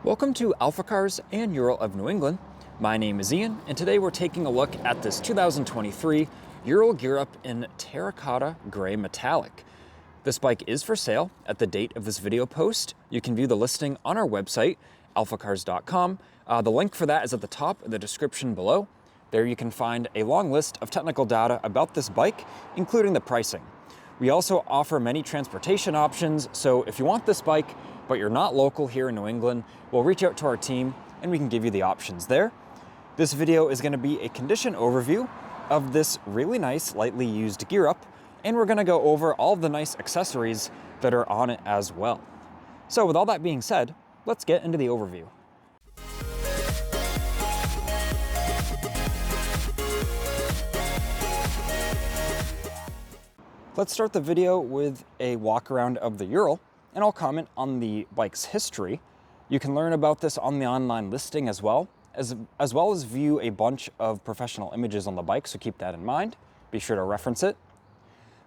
Welcome to AlphaCars and Ural of New England. My name is Ian, and today we're taking a look at this 2023 Ural Gear Up in Terracotta Gray Metallic. This bike is for sale at the date of this video post. You can view the listing on our website, alphacars.com. The link for that is at the top of the description below. There you can find a long list of technical data about this bike, including the pricing. We also offer many transportation options, so if you want this bike, but you're not local here in New England, we'll reach out to our team and we can give you the options there. This video is going to be a condition overview of this really nice, lightly used Gear Up, and we're going to go over all of the nice accessories that are on it as well. So with all that being said, let's get into the overview. Let's start the video with a walk around of the Ural, and I'll comment on the bike's history. You can learn about this on the online listing as well as view a bunch of professional images on the bike, so keep that in mind. Be sure to reference it.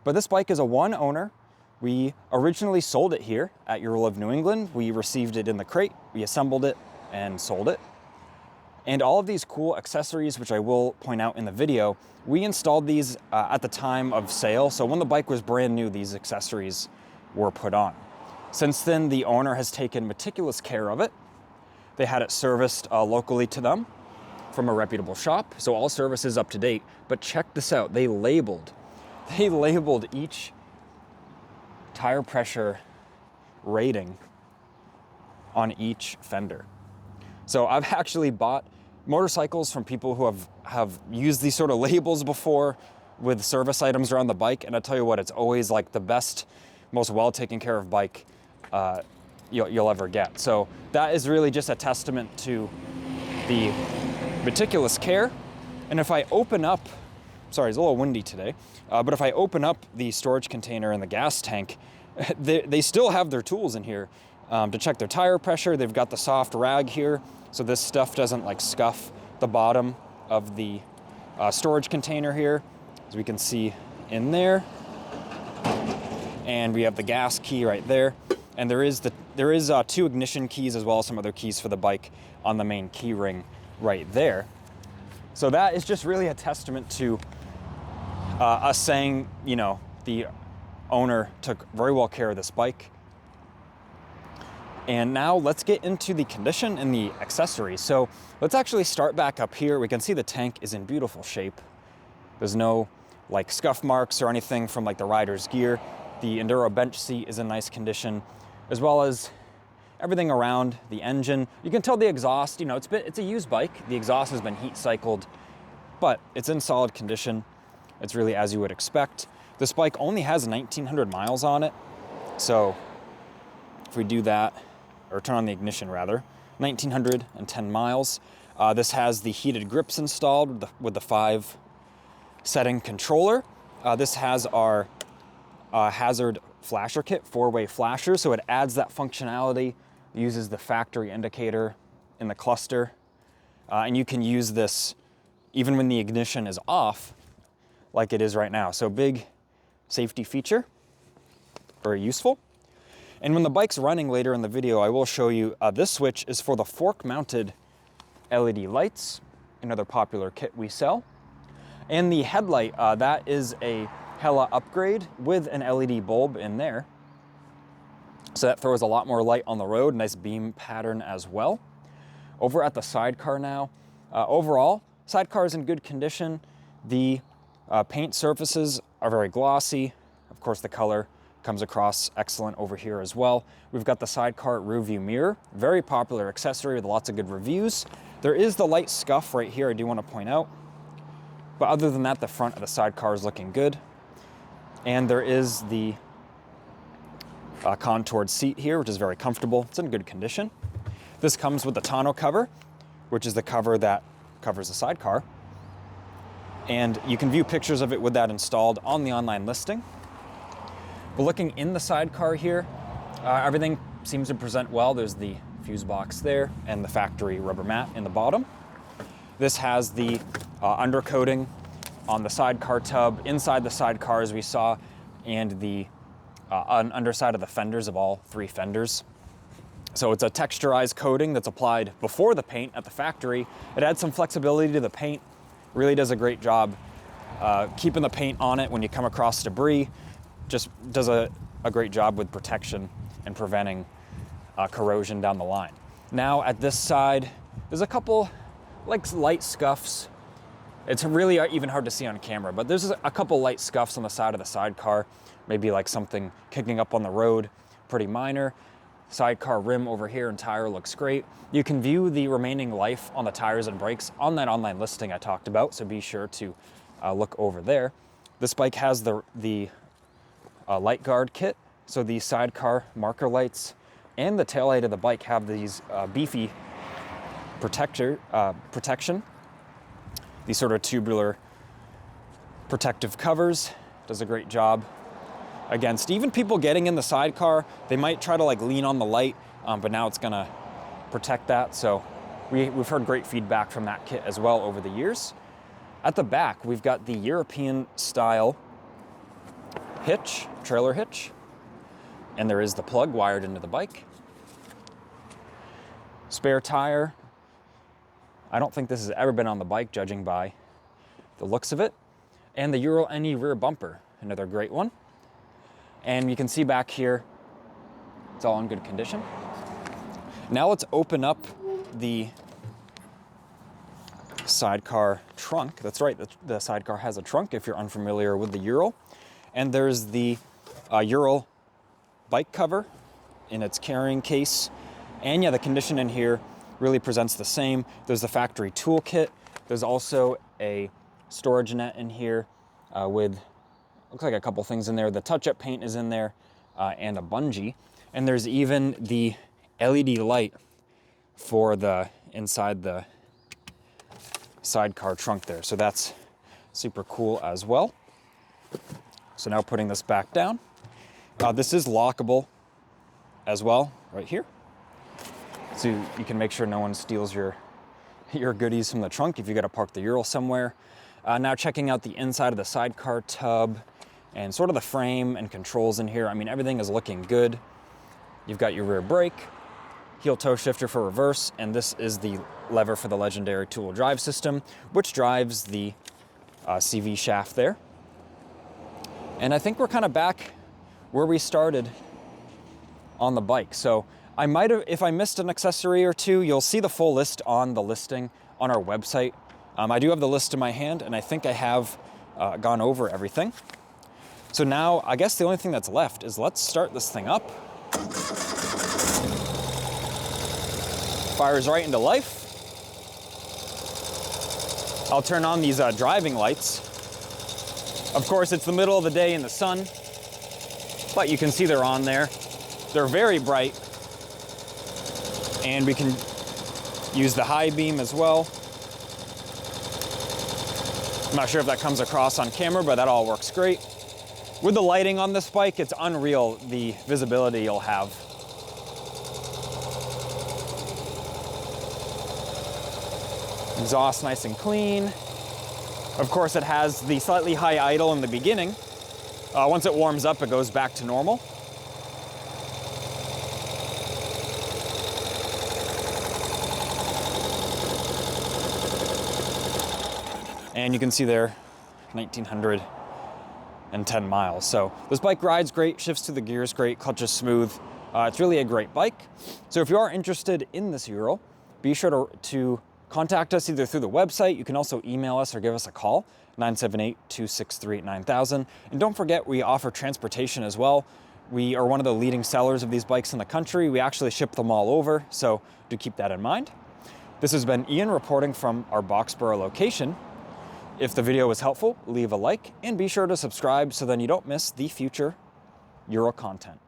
But this bike is a one owner. We originally sold it here at Ural of New England. We received it in the crate, we assembled it and sold it. And all of these cool accessories, which I will point out in the video, we installed these at the time of sale. So when the bike was brand new, these accessories were put on. Since then, the owner has taken meticulous care of it. They had it serviced locally to them from a reputable shop. So all service is up to date, but check this out. They labeled each tire pressure rating on each fender. So I've actually bought motorcycles from people who have used these sort of labels before with service items around the bike, and I tell you what, it's always like the best, most well taken care of bike you'll ever get. So that is really just a testament to the meticulous care. And if I open up, sorry, it's a little windy today, but if I open up the storage container and the gas tank, they still have their tools in here to check their tire pressure. They've got the soft rag here, so this stuff doesn't like scuff the bottom of the storage container here, as we can see in there. And we have the gas key right there. And there is two ignition keys as well as some other keys for the bike on the main key ring right there. So that is just really a testament to us saying, you know, the owner took very well care of this bike. And now let's get into the condition and the accessories. So let's actually start back up here. We can see the tank is in beautiful shape. There's no like scuff marks or anything from like the rider's gear. The Enduro bench seat is in nice condition, as well as everything around the engine. You can tell the exhaust, you know, it's a used bike. The exhaust has been heat cycled, but it's in solid condition. It's really as you would expect. This bike only has 1,900 miles on it. So if we do that, or turn on the ignition rather, 1,910 miles. This has the heated grips installed with the 5 setting controller. This has our hazard flasher kit, 4-way flasher, so it adds that functionality, uses the factory indicator in the cluster, and you can use this even when the ignition is off, like it is right now. So big safety feature, very useful. And when the bike's running later in the video, I will show you this switch is for the fork-mounted LED lights, another popular kit we sell. And the headlight, that is a Hella upgrade with an LED bulb in there. So that throws a lot more light on the road, nice beam pattern as well. Over at the sidecar now, overall, sidecar is in good condition. The paint surfaces are very glossy. Of course, the color comes across excellent over here as well. We've got the sidecar rear view mirror, very popular accessory with lots of good reviews. There is the light scuff right here, I do want to point out. But other than that, the front of the sidecar is looking good. And there is the contoured seat here, which is very comfortable. It's in good condition. This comes with the tonneau cover, which is the cover that covers the sidecar. And you can view pictures of it with that installed on the online listing. But looking in the sidecar here, everything seems to present well. There's the fuse box there and the factory rubber mat in the bottom. This has the undercoating on the sidecar tub, inside the sidecar as we saw, and the underside of the fenders of all 3 fenders. So it's a texturized coating that's applied before the paint at the factory. It adds some flexibility to the paint, really does a great job keeping the paint on it when you come across debris. Just does a great job with protection and preventing corrosion down the line. Now at this side, there's a couple like light scuffs. It's really even hard to see on camera, but there's a couple light scuffs on the side of the sidecar, maybe like something kicking up on the road, pretty minor. Sidecar rim over here and tire looks great. You can view the remaining life on the tires and brakes on that online listing I talked about, so be sure to look over there. This bike has the light guard kit, so the sidecar marker lights and the taillight of the bike have these beefy protection. These sort of tubular protective covers. Does a great job against even people getting in the sidecar. They might try to like lean on the light, but now it's gonna protect that. So we've heard great feedback from that kit as well over the years. At the back, we've got the European style hitch, trailer hitch, and there is the plug wired into the bike. Spare tire. I don't think this has ever been on the bike, judging by the looks of it. And the UralNE rear bumper, another great one. And you can see back here, it's all in good condition. Now let's open up the sidecar trunk. That's right, the sidecar has a trunk if you're unfamiliar with the Ural. And there's the Ural bike cover in its carrying case. And yeah, the condition in here really presents the same. There's the factory toolkit. There's also a storage net in here with, looks like a couple things in there. The touch-up paint is in there and a bungee. And there's even the LED light for the inside the sidecar trunk there. So that's super cool as well. So now putting this back down. This is lockable as well, right here. So you can make sure no one steals your goodies from the trunk if you got to park the Ural somewhere. Now checking out the inside of the sidecar tub and sort of the frame and controls in here. I mean, everything is looking good. You've got your rear brake, heel toe shifter for reverse, and this is the lever for the legendary two-wheel drive system, which drives the CV shaft there. And I think we're kind of back where we started on the bike. So I might have, if I missed an accessory or two, you'll see the full list on the listing on our website. I do have the list in my hand, and I think I have gone over everything. So now, I guess the only thing that's left is let's start this thing up. Fires right into life. I'll turn on these driving lights. Of course, it's the middle of the day in the sun, but you can see they're on there. They're very bright. And we can use the high beam as well. I'm not sure if that comes across on camera, but that all works great. With the lighting on this bike, it's unreal the visibility you'll have. Exhaust nice and clean. Of course, it has the slightly high idle in the beginning. Once it warms up, it goes back to normal. And you can see there, 1,910 miles. So this bike rides great, shifts to the gears great, clutch is smooth. It's really a great bike. So if you are interested in this Ural, be sure to contact us either through the website. You can also email us or give us a call, 978-263-9000. And don't forget, we offer transportation as well. We are one of the leading sellers of these bikes in the country. We actually ship them all over, so do keep that in mind. This has been Ian reporting from our Boxborough location. If the video was helpful, leave a like and be sure to subscribe so then you don't miss the future Ural content.